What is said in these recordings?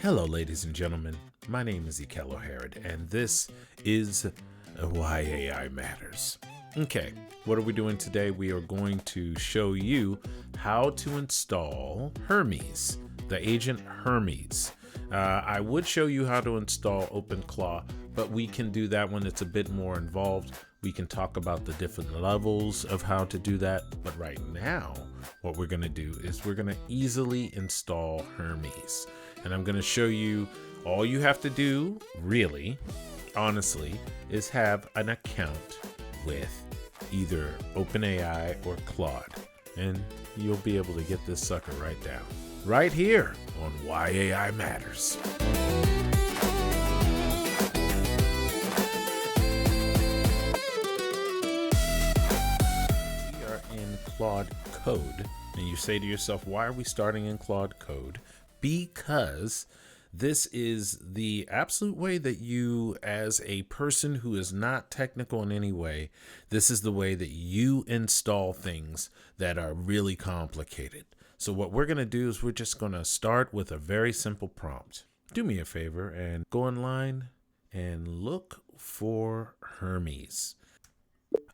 Hello, ladies and gentlemen. My name is Ekello Harrid, and this is Why AI Matters. Okay, what are we doing today? We are going to show you how to install Hermes, the agent Hermes. I would show you how to install OpenClaw, but we can do that when it's a bit more involved. We can talk about the different levels of how to do that. But right now, what we're going to do is we're going to easily install Hermes. And I'm going to show you all you have to do, really, honestly, is have an account with either OpenAI or Claude. And you'll be able to get this sucker right down, right here on Why AI Matters. We are in Claude Code, and you say to yourself, why are we starting in Claude Code? Because this is the absolute way that you, as a person who is not technical in any way, this is the way that you install things that are really complicated. So what we're going to do is we're just going to start with a very simple prompt. Do me a favor and go online and look for Hermes.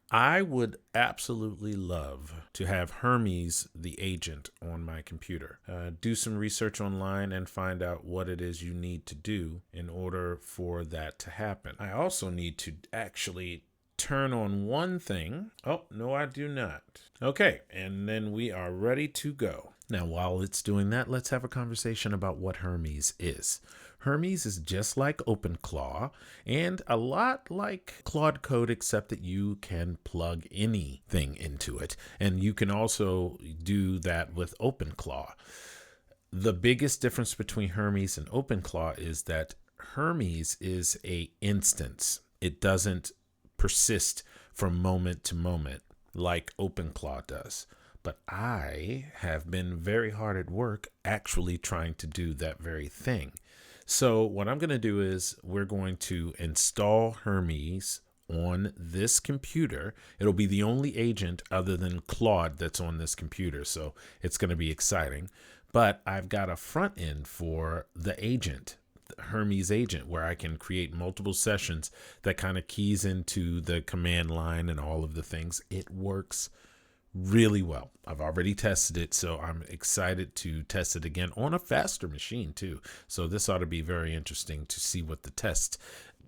I would absolutely love to have Hermes, the agent, on my computer. Do some research online and find out what it is you need to do in order for that to happen. I also need to actually turn on one thing. Oh, no, I do not. Okay, and then we are ready to go. Now, while it's doing that, let's have a conversation about what Hermes is. Hermes is just like OpenClaw and a lot like Claude Code, except that you can plug anything into it. And you can also do that with OpenClaw. The biggest difference between Hermes and OpenClaw is that Hermes is an instance. It doesn't persist from moment to moment like OpenClaw does. But I have been very hard at work actually trying to do that very thing. So what I'm going to do is we're going to install Hermes on this computer. It'll be the only agent other than Claude that's on this computer. So it's going to be exciting. But I've got a front end for the agent, the Hermes agent, where I can create multiple sessions that kind of keys into the command line and all of the things. It works really well. I've already tested it, so I'm excited to test it again on a faster machine too. So this ought to be very interesting to see what the test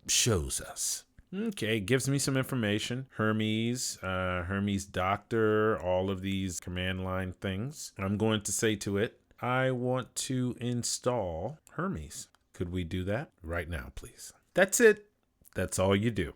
shows us. Okay, gives me some information. Hermes, Hermes Doctor, all of these command line things. I'm going to say to it, I want to install Hermes. Could we do that right now, please? That's it. That's all you do.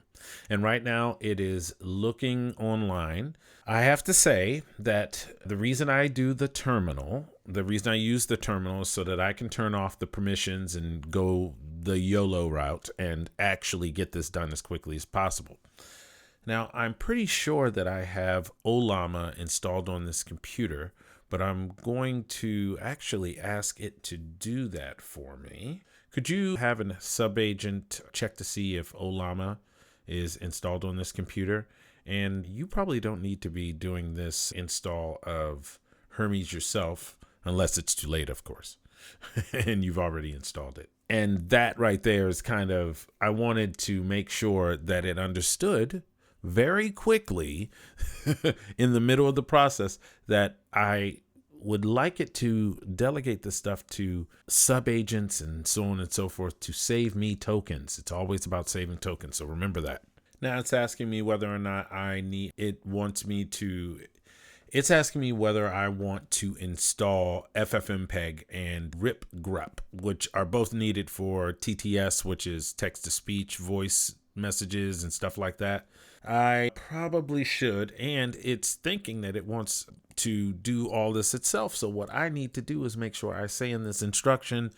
And right now it is looking online. I have to say that the reason I do the terminal, the reason I use the terminal is so that I can turn off the permissions and go the YOLO route and actually get this done as quickly as possible. Now, I'm pretty sure that I have Ollama installed on this computer, but I'm going to actually ask it to do that for me. Could you have a subagent check to see if Ollama is installed on this computer? And you probably don't need to be doing this install of Hermes yourself, unless it's too late, of course, and you've already installed it. And that right there is kind of, I wanted to make sure that it understood very quickly in the middle of the process that I would like it to delegate the stuff to subagents and so on and so forth to save me tokens. It's always about saving tokens, so remember that. Now it's asking me whether or not it's asking me whether I want to install FFmpeg and RipGrep, which are both needed for TTS, which is text-to-speech, voice messages and stuff like that. I probably should, and it's thinking that it wants to do all this itself. So what I need to do is make sure I say in this instruction,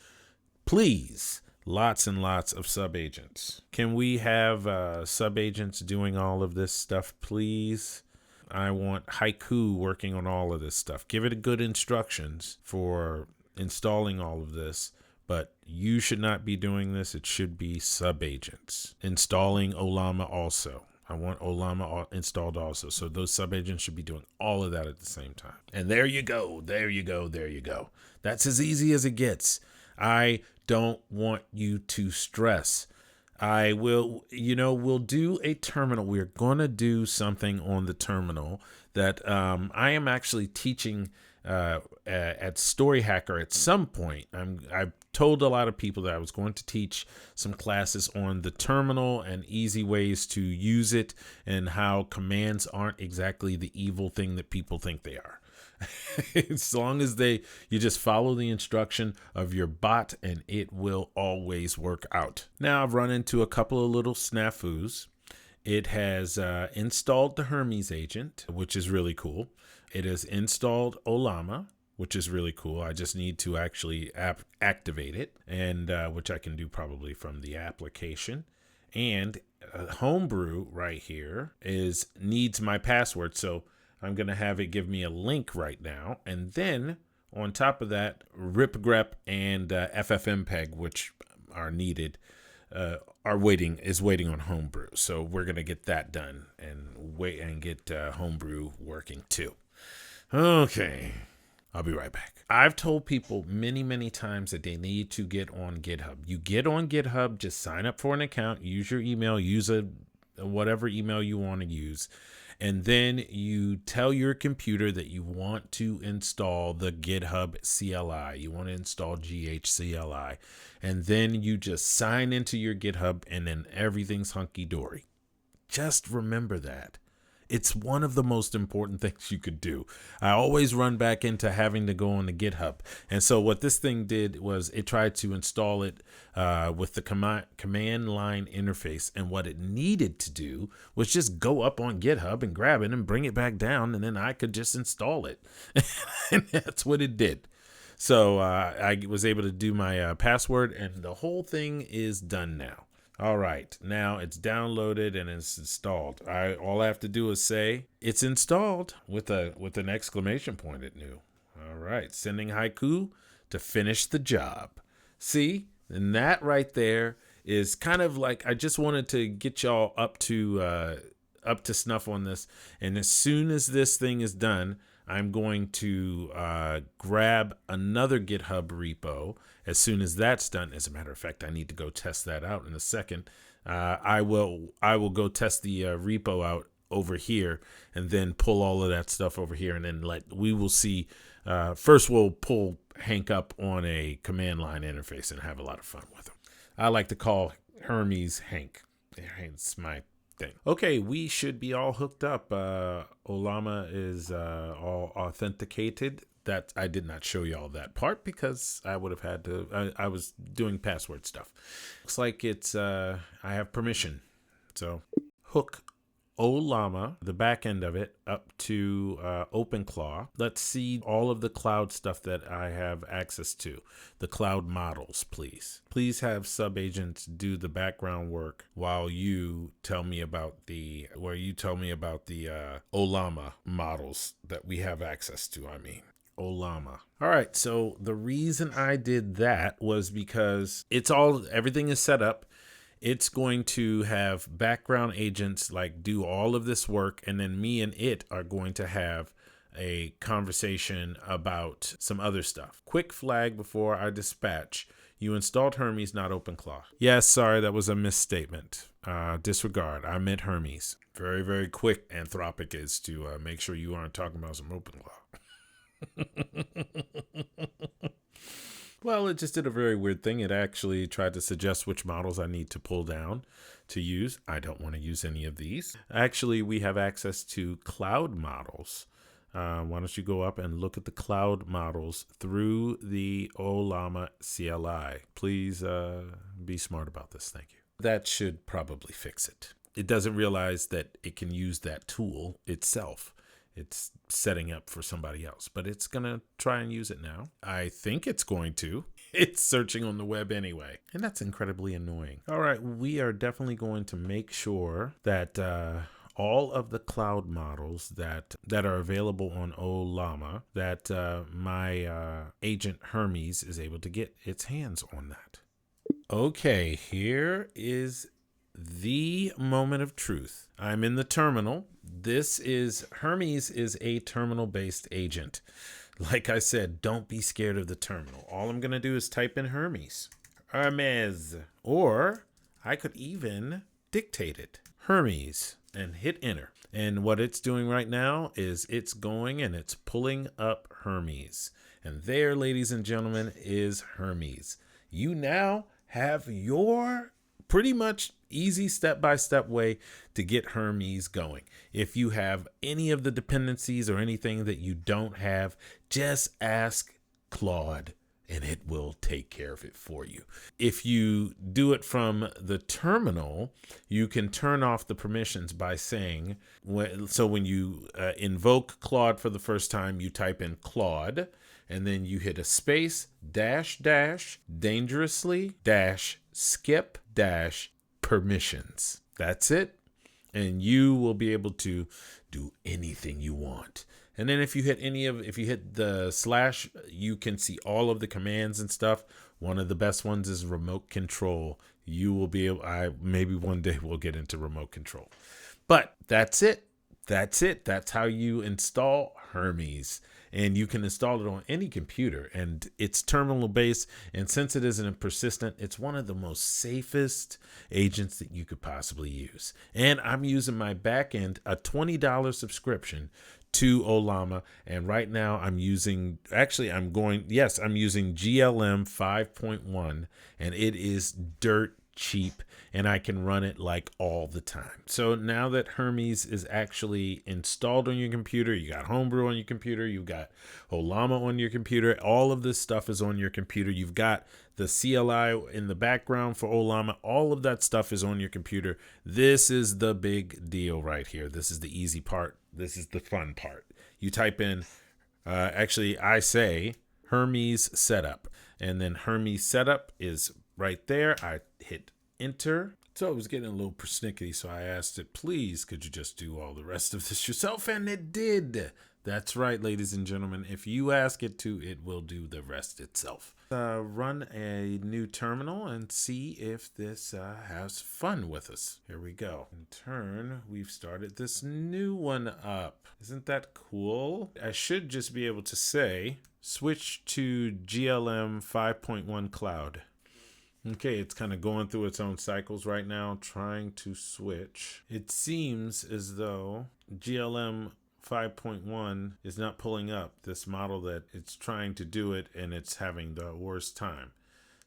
please, lots and lots of subagents. Can we have subagents doing all of this stuff, please? I want Haiku working on all of this stuff. Give it good instructions for installing all of this, but you should not be doing this. It should be subagents. Installing Ollama also. I want Ollama installed also. So those subagents should be doing all of that at the same time. And there you go. There you go. There you go. That's as easy as it gets. I don't want you to stress. We'll do a terminal. We're going to do something on the terminal that I am actually teaching at Story Hacker at some point. I've told a lot of people that I was going to teach some classes on the terminal and easy ways to use it and how commands aren't exactly the evil thing that people think they are. As long as you just follow the instruction of your bot and it will always work out. Now I've run into a couple of little snafus. It has installed the Hermes agent, which is really cool. It has installed Ollama, which is really cool. I just need to actually activate it, and which I can do probably from the application. And Homebrew right here needs my password. So I'm going to have it give me a link right now. And then on top of that, RipGrep and FFmpeg, which are needed, is waiting on Homebrew. So we're going to get that done and get Homebrew working too. Okay. I'll be right back. I've told people many, many times that they need to get on GitHub. You get on GitHub, just sign up for an account, use your email, use whatever email you want to use. And then you tell your computer that you want to install the GitHub CLI. You want to install GHCLI. And then you just sign into your GitHub and then everything's hunky-dory. Just remember that. It's one of the most important things you could do. I always run back into having to go on the GitHub. And so what this thing did was it tried to install it with the command line interface. And what it needed to do was just go up on GitHub and grab it and bring it back down. And then I could just install it. And that's what it did. So I was able to do my password and the whole thing is done now. All right, now it's downloaded and it's installed. All I have to do is say it's installed with an exclamation point at new. All right, sending Haiku to finish the job. See, and that right there is kind of like I just wanted to get y'all up to snuff on this. And as soon as this thing is done, I'm going to grab another GitHub repo. As soon as that's done, as a matter of fact, I need to go test that out in a second. I will go test the repo out over here and then pull all of that stuff over here. And then we will see. First, we'll pull Hank up on a command line interface and have a lot of fun with him. I like to call Hermes Hank. It's my thing. Okay, we should be all hooked up. Ollama is all authenticated. That I did not show you all that part because I would have had to. I was doing password stuff. Looks like it's I have permission. So hook Ollama, the back end of it, up to OpenClaw. Let's see all of the cloud stuff that I have access to. The cloud models, please. Please have subagents do the background work while you tell me about the Ollama models that we have access to. Ollama. All right. So the reason I did that was because everything is set up. It's going to have background agents do all of this work. And then me and it are going to have a conversation about some other stuff. Quick flag before I dispatch. You installed Hermes, not OpenClaw. Yes, sorry, that was a misstatement. Disregard. I meant Hermes. Very, very quick Anthropic is to make sure you aren't talking about some OpenClaw. Well, it just did a very weird thing. It actually tried to suggest which models I need to pull down to use. I don't want to use any of these. Actually, we have access to cloud models. Why don't you go up and look at the cloud models through the Ollama CLI. Please be smart about this. Thank you. That should probably fix it. It doesn't realize that it can use that tool itself. It's setting up for somebody else, but it's going to try and use it now. I think it's going to. It's searching on the web anyway, and that's incredibly annoying. All right, we are definitely going to make sure that all of the cloud models that are available on Ollama, that my agent Hermes is able to get its hands on that. Okay, here is the moment of truth. I'm in the terminal. Hermes is a terminal-based agent. Like I said, don't be scared of the terminal. All I'm going to do is type in Hermes. Hermes, or I could even dictate it, Hermes, and hit enter. And what it's doing right now is it's going and it's pulling up Hermes. And there, ladies and gentlemen, is Hermes. You now have your pretty much easy step-by-step way to get Hermes going. If you have any of the dependencies or anything that you don't have, just ask Claude and it will take care of it for you. If you do it from the terminal, you can turn off the permissions by saying, so when you invoke Claude for the first time, you type in Claude, and then you hit a space, dash, dangerously, dash, skip, dash, permissions. That's it. And you will be able to do anything you want. And then if you hit the slash, you can see all of the commands and stuff. One of the best ones is remote control. You will be able, maybe one day we'll get into remote control. But that's it. That's how you install Hermes. And you can install it on any computer, and it's terminal based. And since it isn't persistent, it's one of the most safest agents that you could possibly use. And I'm using my backend, a $20 subscription to Ollama. And right now I'm using GLM 5.1, and it is dirt cheap, and I can run it like all the time. So now that Hermes is actually installed on your computer, you got Homebrew on your computer, you've got Ollama on your computer, all of this stuff is on your computer. You've got the CLI in the background for Ollama, all of that stuff is on your computer. This is the big deal right here. This is the easy part. This is the fun part. You type in, I say Hermes Setup, and then Hermes Setup is right there. I hit enter. So it was getting a little persnickety, so I asked it, please, could you just do all the rest of this yourself? And it did. That's right, ladies and gentlemen. If you ask it to, it will do the rest itself. Run a new terminal and see if this has fun with us. Here we go. In turn, we've started this new one up. Isn't that cool? I should just be able to say, switch to GLM 5.1 cloud. Okay, it's kind of going through its own cycles right now, trying to switch. It seems as though GLM 5.1 is not pulling up this model that it's trying to do it, and it's having the worst time.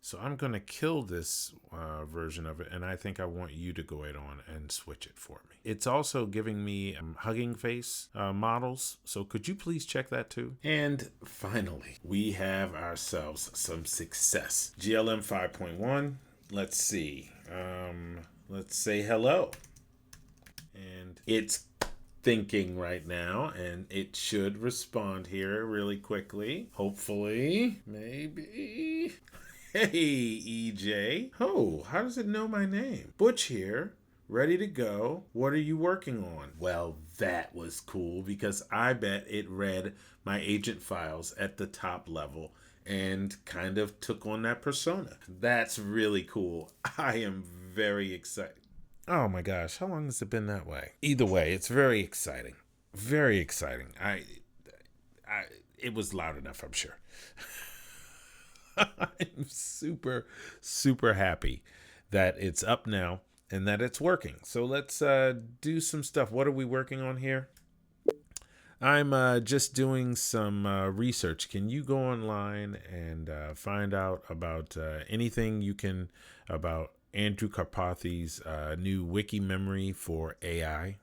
So I'm going to kill this version of it, and I think I want you to go ahead on and switch it for me. It's also giving me Hugging Face models, so could you please check that too? And finally, we have ourselves some success. GLM 5.1, let's see. Let's say hello. And it's thinking right now, and it should respond here really quickly. Hopefully, maybe. Hey, EJ. Oh, how does it know my name? Butch here, ready to go. What are you working on? Well, that was cool because I bet it read my agent files at the top level and kind of took on that persona. That's really cool. I am very excited. Oh my gosh, how long has it been that way? Either way, it's very exciting. Very exciting. It was loud enough, I'm sure. I'm super, super happy that it's up now and that it's working. So let's do some stuff. What are we working on here? I'm just doing some research. Can you go online and find out about anything you can about Andrew Karpathy's new wiki memory for AI?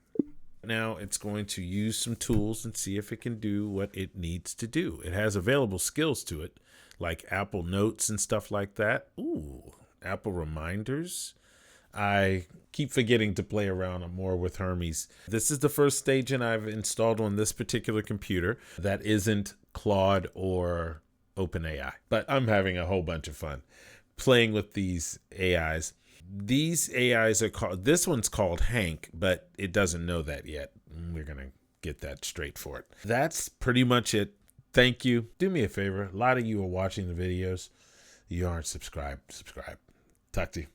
Now it's going to use some tools and see if it can do what it needs to do. It has available skills to it, like Apple Notes and stuff like that. Ooh, Apple Reminders. I keep forgetting to play around more with Hermes. This is the first agent I've installed on this particular computer that isn't Claude or OpenAI, but I'm having a whole bunch of fun playing with these AIs. These AIs are called, this one's called Hank, but it doesn't know that yet. We're going to get that straight for it. That's pretty much it. Thank you. Do me a favor. A lot of you are watching the videos. You aren't subscribed. Subscribe. Talk to you.